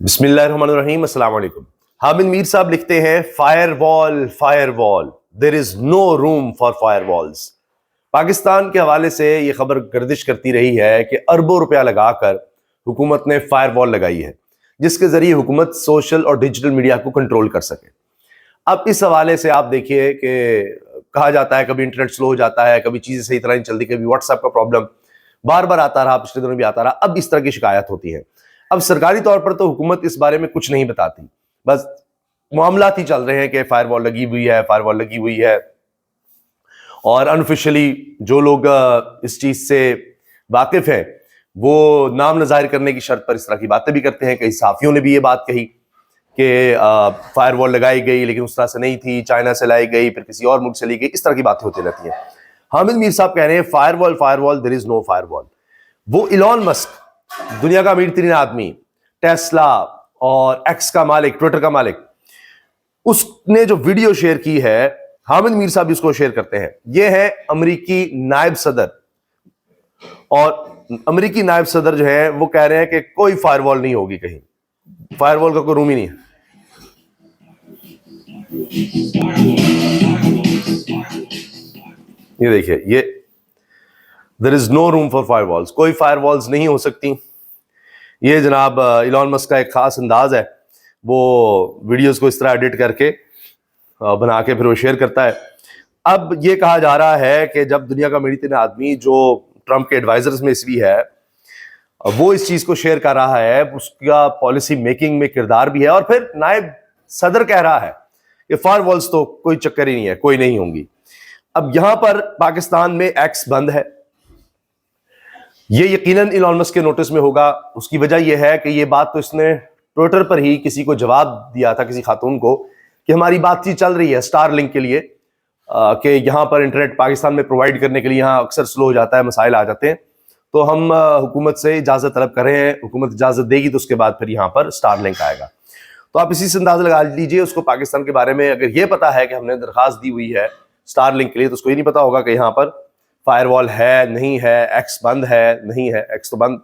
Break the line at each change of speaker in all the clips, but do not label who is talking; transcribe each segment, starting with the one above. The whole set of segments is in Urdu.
بسم اللہ الرحمن الرحیم. السلام علیکم. حامد میر صاحب لکھتے ہیں firewall there is no room for firewalls. Pakistan کے حوالے سے یہ خبر گردش کرتی رہی ہے کہ اربوں روپیہ لگا کر حکومت نے فائر وال لگائی ہے جس کے ذریعے حکومت سوشل اور ڈیجیٹل میڈیا کو کنٹرول کر سکے. اب اس حوالے سے آپ دیکھیے کہ کہا جاتا ہے کبھی انٹرنیٹ سلو ہو جاتا ہے, کبھی چیزیں صحیح طرح نہیں چلتی, کبھی واٹس ایپ کا پرابلم بار بار آتا رہا, پچھلے دنوں بھی آتا رہا. اب اس طرح کی شکایت ہوتی ہے. اب سرکاری طور پر تو حکومت اس بارے میں کچھ نہیں بتاتی, بس معاملات ہی چل رہے ہیں کہ فائر وال لگی ہوئی ہے, اور انفیشلی جو لوگ اس چیز سے واقف ہیں وہ نام نہ ظاہر کرنے کی شرط پر اس طرح کی باتیں بھی کرتے ہیں. کئی صحافیوں نے بھی یہ بات کہی کہ فائر وال لگائی گئی لیکن اس طرح سے نہیں تھی, چائنا سے لائی گئی, پھر کسی اور ملک سے لی گئی, اس طرح کی باتیں ہوتی رہتی ہیں. حامد میر صاحب کہہ رہے ہیں firewall there is know fire وال. وہ ایلون مسک, دنیا کا امیر ترین آدمی, ٹیسلا اور ایکس کا مالک, ٹویٹر کا مالک, اس نے جو ویڈیو شیئر کی ہے حامد میر صاحب اس کو شیئر کرتے ہیں. یہ ہے امریکی نائب صدر, اور امریکی نائب صدر جو ہے وہ کہہ رہے ہیں کہ کوئی فائر وال نہیں ہوگی, کہیں فائر وال کا کوئی روم ہی نہیں ہے. یہ دیکھیے, یہ there is no room for firewalls, کوئی فائر والز نہیں ہو سکتی. یہ جناب ایلون مسک کا ایک خاص انداز ہے, وہ ویڈیوز کو اس طرح ایڈٹ کر کے بنا کے پھر وہ شیئر کرتا ہے. اب یہ کہا جا رہا ہے کہ جب دنیا کا میڈیتین آدمی جو ٹرمپ کے ایڈوائزرز میں بھی ہے وہ اس چیز کو شیئر کر رہا ہے, اس کا پالیسی میکنگ میں کردار بھی ہے, اور پھر نائب صدر کہہ رہا ہے کہ فائر والز تو کوئی چکر ہی نہیں ہے, کوئی نہیں ہوں گی. اب یہاں پر پاکستان میں ایکس بند ہے, یہ یقیناً ایلون مسک کے نوٹس میں ہوگا. اس کی وجہ یہ ہے کہ یہ بات تو اس نے ٹویٹر پر ہی کسی کو جواب دیا تھا, کسی خاتون کو, کہ ہماری بات چیت چل رہی ہے سٹار لنک کے لیے, کہ یہاں پر انٹرنیٹ پاکستان میں پرووائڈ کرنے کے لیے یہاں اکثر سلو ہو جاتا ہے, مسائل آ جاتے ہیں, تو ہم حکومت سے اجازت طلب کر رہے ہیں, حکومت اجازت دے گی تو اس کے بعد پھر یہاں پر سٹار لنک آئے گا. تو آپ اسی سے اندازہ لگا لیجیے اس کو پاکستان کے بارے میں اگر یہ پتا ہے کہ ہم نے درخواست دی ہوئی ہے سٹار لنک کے لیے, تو اس کو یہ نہیں پتا ہوگا کہ یہاں پر فائر وال ہے نہیں ہے, ایکس بند ہے نہیں ہے. ایکس تو بند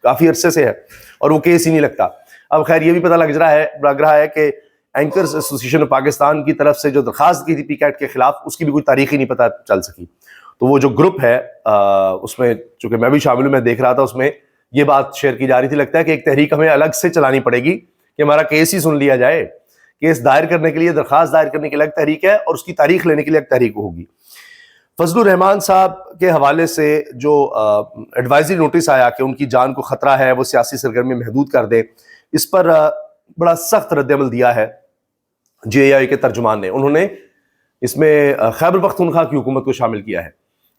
کافی عرصے سے ہے اور وہ کیس ہی نہیں لگتا. اب خیر یہ بھی پتہ لگ رہا ہے کہ اینکرز ایسوسی ایشن پاکستان کی طرف سے جو درخواست کی تھی پی کیٹ کے خلاف, اس کی بھی کوئی تاریخ ہی نہیں پتہ چل سکی. تو وہ جو گروپ ہے اس میں چونکہ میں بھی شامل ہوں, میں دیکھ رہا تھا, اس میں یہ بات شیئر کی جا رہی تھی. لگتا ہے کہ ایک تحریک ہمیں الگ سے چلانی پڑے گی کہ ہمارا کیس ہی سن لیا جائے. کیس دائر کرنے کے لیے, درخواست دائر کرنے کی الگ تحریک ہے, اور اس کی تاریخ لینے کے لیے ایک تحریک ہوگی. فضل الرحمان صاحب کے حوالے سے جو ایڈوائزری نوٹس آیا کہ ان کی جان کو خطرہ ہے, وہ سیاسی سرگرمی محدود کر دیں, اس پر بڑا سخت رد عمل دیا ہے جے اے آئی کے ترجمان نے. انہوں نے اس میں خیبر پختونخوا کی حکومت کو شامل کیا ہے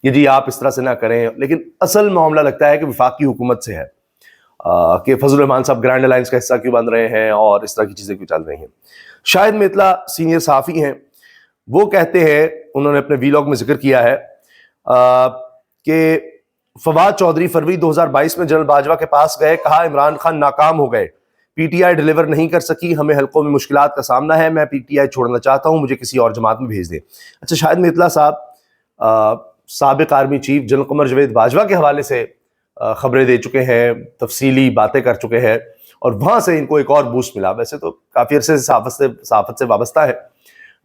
کہ جی آپ اس طرح سے نہ کریں, لیکن اصل معاملہ لگتا ہے کہ وفاقی حکومت سے ہے, کہ فضل الرحمان صاحب گرینڈ الائنس کا حصہ کیوں بن رہے ہیں اور اس طرح کی چیزیں کیوں چل رہی ہیں. شاہد میتلا سینئر صحافی ہیں, وہ کہتے ہیں, انہوں نے اپنے ویلاگ میں ذکر کیا ہے کہ فواد چودھری فروری 2022 میں جنرل باجوہ کے پاس گئے, کہا عمران خان ناکام ہو گئے, پی ٹی آئی ڈیلیور نہیں کر سکی, ہمیں حلقوں میں مشکلات کا سامنا ہے, میں پی ٹی آئی چھوڑنا چاہتا ہوں, مجھے کسی اور جماعت میں بھیج دیں. اچھا, شاہد میتلا صاحب سابق army chief general Qamar Javed Bajwa کے حوالے سے خبریں دے چکے ہیں, تفصیلی باتیں کر چکے ہیں, اور وہاں سے ان کو ایک اور بوسٹ ملا. ویسے تو کافی عرصے سے صحافت سے وابستہ ہے,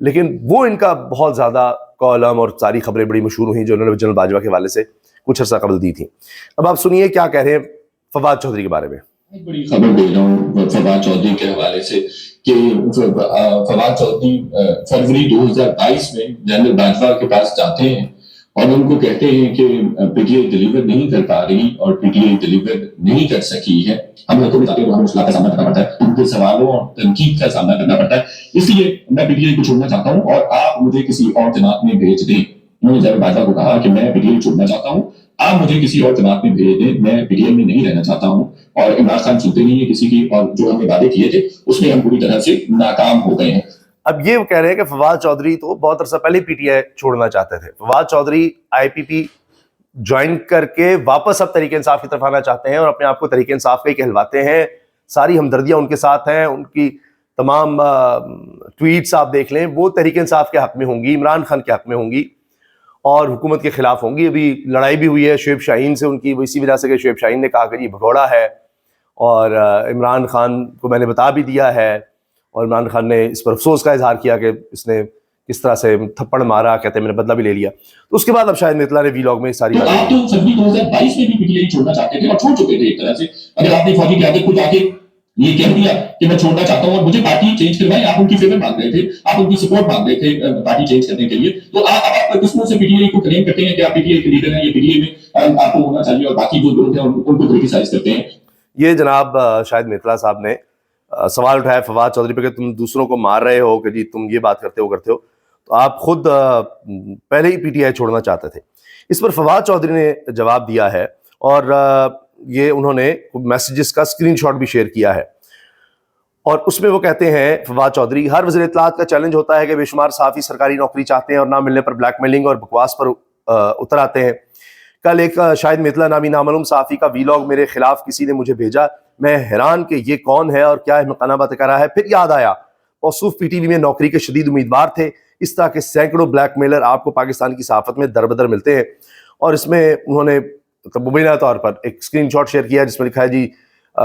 لیکن وہ ان کا بہت زیادہ کالم اور ساری خبریں بڑی مشہور ہوئیں جو انہوں نے جنرل باجوہ کے حوالے سے کچھ عرصہ قبل دی تھی. اب آپ سنیے کیا کہہ رہے ہیں فواد چودھری کے بارے میں.
بڑی خبر دے رہا ہوں فواد چودھری کے حوالے سے کہ فواد چودھری فروری 2022 میں جنرل باجوہ کے پاس جاتے ہیں اور ان کو کہتے ہیں کہ پی ٹی آئی ڈیلیور نہیں کر پا رہی اور پی ٹی آئی ڈیلیور نہیں کر سکی ہے, ہم لوگوں میں جاتے ہیں, ہمیں مشکلات کا سامنا کرنا پڑتا ہے, ان کے سوالوں اور تنقید کا سامنا کرنا پڑتا ہے, اس لیے میں پی ٹی آئی کو چھوڑنا چاہتا ہوں اور آپ مجھے کسی اور جماعت میں بھیج دیں. انہوں نے جنرل باجوہ کو کہا کہ میں پی ٹی آئی چھوڑنا چاہتا ہوں, آپ مجھے کسی اور جماعت میں بھیج دیں, میں پی ٹی آئی میں نہیں رہنا چاہتا ہوں. اور عمران خان سنتے نہیں ہے کسی کی, اور جو ہم نے وعدے کیے تھے اس میں ہم پوری طرح سے ناکام ہو گئے ہیں.
اب یہ کہہ رہے ہیں کہ فواد چودھری تو بہت عرصہ پہلے پی ٹی آئی چھوڑنا چاہتے تھے. فواد چودھری آئی پی پی جوائن کر کے واپس اب تحریک انصاف کی طرف آنا چاہتے ہیں اور اپنے آپ کو تحریک انصاف کا ہی کہلواتے ہیں. ساری ہمدردیاں ان کے ساتھ ہیں, ان کی تمام ٹویٹس آپ دیکھ لیں وہ تحریک انصاف کے حق میں ہوں گی, عمران خان کے حق میں ہوں گی اور حکومت کے خلاف ہوں گی. ابھی لڑائی بھی ہوئی ہے شعیب شاہین سے ان کی, وہ اسی وجہ سے کہ شعیب شاہین نے کہا کہ یہ بھگوڑا ہے اور عمران خان کو میں نے بتا بھی دیا ہے، اور عمران خان نے اس پر افسوس کا اظہار کیا کہ اس نے کس طرح سے تھپڑ مارا، کہتے ہیں میں نے بدلہ بھی لے لیا. تو اس کے بعد اب شاہد میتلا نے ویلاگ میں ساری
تو آپ تو فروری 2022 میں بھی پی ٹی آئی چھوڑنا چاہتے تھے اور چھوڑ چکے تھے ایک طرح سے. اگر آپ نے فوجی قیادت کو جا کے یہ کہہ دیا کہ میں چھوڑنا چاہتا ہوں اور مجھے پارٹی چینج کروائے، آپ ان کی فیور مانگ رہے تھے، آپ ان کی سپورٹ مانگ رہے تھے پارٹی چینج کرنے کے لیے، تو آپ کس منہ سے پی ٹی آئی کو کلیم کرتے ہیں کہ آپ پی ٹی آئی کے لیڈر ہیں، یہ پی ٹی آئی میں آپ کو ہونا چاہیے، اور باقی جو لوگ ہیں ان کو کرٹیسائز کرتے ہیں.
یہ جناب شاہد میتلا صاحب نے سوال اٹھایا فواد چودھری پہ کہ تم دوسروں کو مار رہے ہو، کہ جی تم یہ بات کرتے ہو تو آپ خود پہلے ہی پی ٹی آئی چھوڑنا چاہتے تھے. اس پر فواد چودھری نے جواب دیا ہے، اور یہ انہوں نے میسیجز کا اسکرین شاٹ بھی شیئر کیا ہے، اور اس میں وہ کہتے ہیں فواد چودھری، ہر وزیر اطلاعات کا چیلنج ہوتا ہے کہ بے شمار صحافی سرکاری نوکری چاہتے ہیں اور نہ ملنے پر بلیک میلنگ اور بکواس پر اتر آتے ہیں. کل ایک شاہد میتلا نامی نامعلوم صحافی کا ویلاگ میرے خلاف کسی نے مجھے بھیجا، میں حیران کہ یہ کون ہے اور کیا احمقانہ باتیں کر رہا ہے. پھر یاد آیا موصوف پی ٹی وی میں نوکری کے شدید امیدوار تھے. اس طرح کے سینکڑوں بلیک میلر آپ کو پاکستان کی صحافت میں در بدر ملتے ہیں. اور اس میں انہوں نے مبینہ طور پر ایک اسکرین شاٹ شیئر کیا جس میں لکھا ہے جی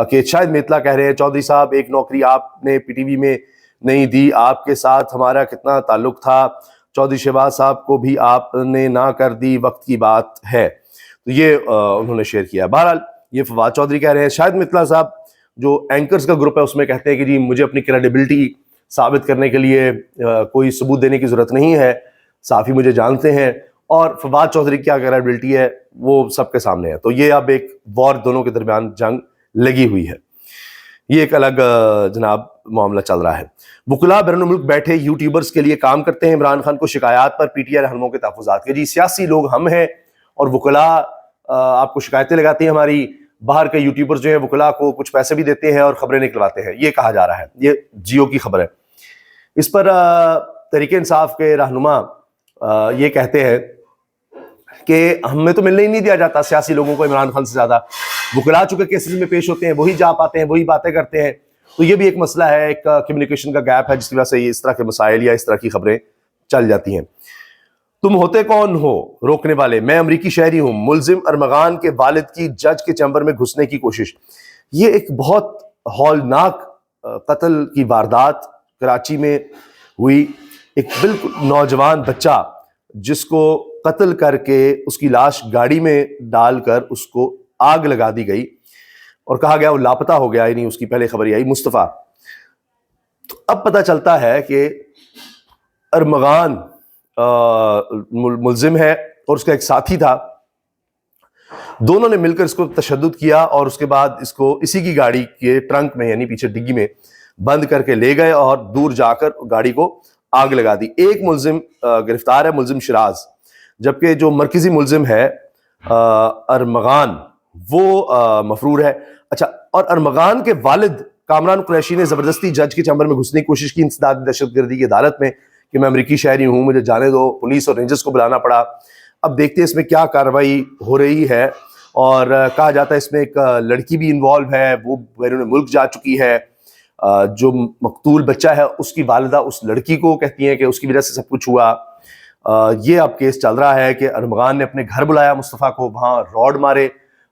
کہ شاہد میتلا کہہ رہے ہیں، چودھری صاحب ایک نوکری آپ نے پی ٹی وی میں نہیں دی، آپ کے ساتھ ہمارا کتنا تعلق تھا، چودھری شہباز صاحب کو بھی آپ نے نہ کر دی، وقت کی بات ہے. تو یہ انہوں نے شیئر کیا. بہرحال یہ فواد چودھری کہہ رہے ہیں. شاہد میتلا صاحب جو اینکرز کا گروپ ہے اس میں کہتے ہیں کہ جی مجھے اپنی کریڈیبلٹی ثابت کرنے کے لیے کوئی ثبوت دینے کی ضرورت نہیں ہے، صحافی مجھے جانتے ہیں، اور فواد چودھری کی کیا کریڈیبلٹی ہے وہ سب کے سامنے ہے. تو یہ اب ایک وار دونوں کے درمیان جنگ لگی ہوئی ہے. یہ ایک الگ جناب معاملہ چل رہا ہے. وکلاء بیرون ملک بیٹھے یوٹیوبرز کے لیے کام کرتے ہیں. عمران خان کو شکایات پر پی ٹی آئی رہنماؤں کے تحفظات کے جی سیاسی لوگ ہم ہیں اور وکلاء آپ کو شکایتیں لگاتی ہیں ہماری. باہر کے یوٹیوبرز جو ہیں وکلاء کو کچھ پیسے بھی دیتے ہیں اور خبریں نکلواتے ہیں، یہ کہا جا رہا ہے. یہ جیو کی خبر ہے. اس پر تحریک انصاف کے رہنما یہ کہتے ہیں کہ ہمیں تو ملنے ہی نہیں دیا جاتا سیاسی لوگوں کو عمران خان سے زیادہ. وکلاء چونکہ کیسز میں پیش ہوتے ہیں وہی جا پاتے ہیں، وہی باتیں کرتے ہیں. تو یہ بھی ایک مسئلہ ہے، ایک کمیونیکیشن کا گیپ ہے جس کی وجہ سے اس طرح کے مسائل یا اس طرح کی خبریں چل جاتی ہیں. تم ہوتے کون ہو روکنے والے؟ میں امریکی شہری ہوں. ملزم ارمغان کے والد کی جج کے چیمبر میں گھسنے کی کوشش. یہ ایک بہت ہولناک قتل کی واردات کراچی میں ہوئی. ایک بالکل نوجوان بچہ جس کو قتل کر کے اس کی لاش گاڑی میں ڈال کر اس کو آگ لگا دی گئی اور کہا گیا وہ لاپتہ ہو گیا، یعنی اس کی پہلے خبر آئی مصطفیٰ. تو اب پتہ چلتا ہے کہ ارمغان ملزم ہے اور اس کا ایک ساتھی تھا. دونوں نے مل کر اس کو تشدد کیا اور اس کے بعد اس کو اسی کی گاڑی کے ٹرنک میں یعنی پیچھے ڈگی میں بند کر کے لے گئے اور دور جا کر گاڑی کو آگ لگا دی. ایک ملزم گرفتار ہے، ملزم شراز، جبکہ جو مرکزی ملزم ہے ارمغان وہ مفرور ہے. اچھا، اور ارمغان کے والد کامران قریشی نے زبردستی جج کے چیمبر میں گھسنے کی کوشش کی انسداد دہشت گردی کی عدالت میں کہ میں امریکی شہری ہوں، مجھے جانے دو. پولیس اور رینجرز کو بلانا پڑا. اب دیکھتے ہیں اس میں کیا کارروائی ہو رہی ہے. اور کہا جاتا ہے اس میں ایک لڑکی بھی انوالو ہے، وہ بیرون ملک جا چکی ہے. جو مقتول بچہ ہے اس کی والدہ اس لڑکی کو کہتی ہیں کہ اس کی وجہ سے سب کچھ ہوا. یہ اب کیس چل رہا ہے کہ ارمغان نے اپنے گھر بلایا مصطفیٰ کو، وہاں راڈ مارے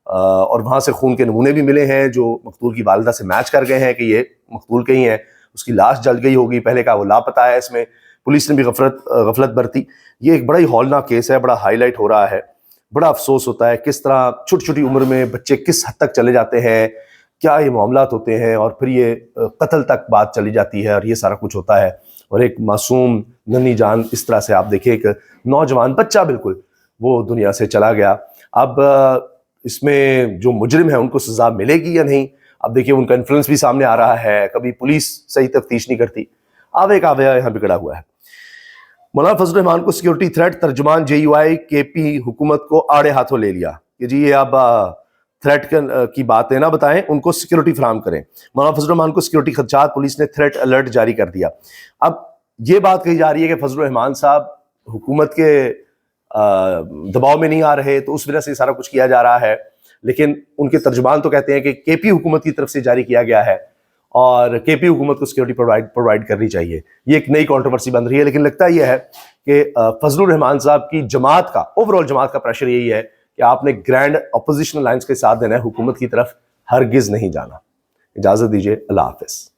اور وہاں سے خون کے نمونے بھی ملے ہیں جو مقتول کی والدہ سے میچ کر گئے ہیں کہ یہ مقتول کہیں ہے. اس کی لاش جل گئی ہوگی، پہلے کا وہ لاپتہ ہے. اس میں پولیس نے بھی غفلت برتی. یہ ایک بڑا ہی ہولناک کیس ہے، بڑا ہائی لائٹ ہو رہا ہے. بڑا افسوس ہوتا ہے کس طرح چھوٹی چھوٹی عمر میں بچے کس حد تک چلے جاتے ہیں، کیا یہ معاملات ہوتے ہیں اور پھر یہ قتل تک بات چلی جاتی ہے اور یہ سارا کچھ ہوتا ہے. اور ایک معصوم ننھی جان اس طرح سے آپ دیکھیں، ایک نوجوان بچہ بالکل وہ دنیا سے چلا گیا. اب اس میں جو مجرم ہیں ان کو سزا ملے گی یا نہیں؟ اب دیکھیے ان کا انفلوئنس بھی سامنے آ رہا ہے، کبھی پولیس صحیح تفتیش نہیں کرتی. آوے کا آوے یہاں بگڑا ہوا ہے. مولانا فضل الرحمان کو سیکیورٹی تھریٹ، ترجمان جے یو آئی کے پی حکومت کو آڑے ہاتھوں لے لیا کہ جی یہ اب تھریٹ کی باتیں نہ بتائیں، ان کو سیکیورٹی فراہم کریں. مولانا فضل الرحمان کو سیکیورٹی خدشات، پولیس نے تھریٹ الرٹ جاری کر دیا. اب یہ بات کہی جا رہی ہے کہ فضل الرحمان صاحب حکومت کے دباؤ میں نہیں آ رہے تو اس وجہ سے سارا کچھ کیا جا رہا ہے، لیکن ان کے ترجمان تو کہتے ہیں کہ کے پی حکومت کی طرف سے جاری کیا گیا ہے اور کے پی حکومت کو سیکیورٹی پرووائڈ کرنی چاہیے. یہ ایک نئی کنٹروورسی بن رہی ہے، لیکن لگتا یہ ہے کہ فضل الرحمان صاحب کی جماعت کا اوور آل جماعت کا پریشر یہی ہے کہ آپ نے گرینڈ اپوزیشن الائنس کے ساتھ دینا ہے، حکومت کی طرف ہرگز نہیں جانا. اجازت دیجیے, اللہ حافظ.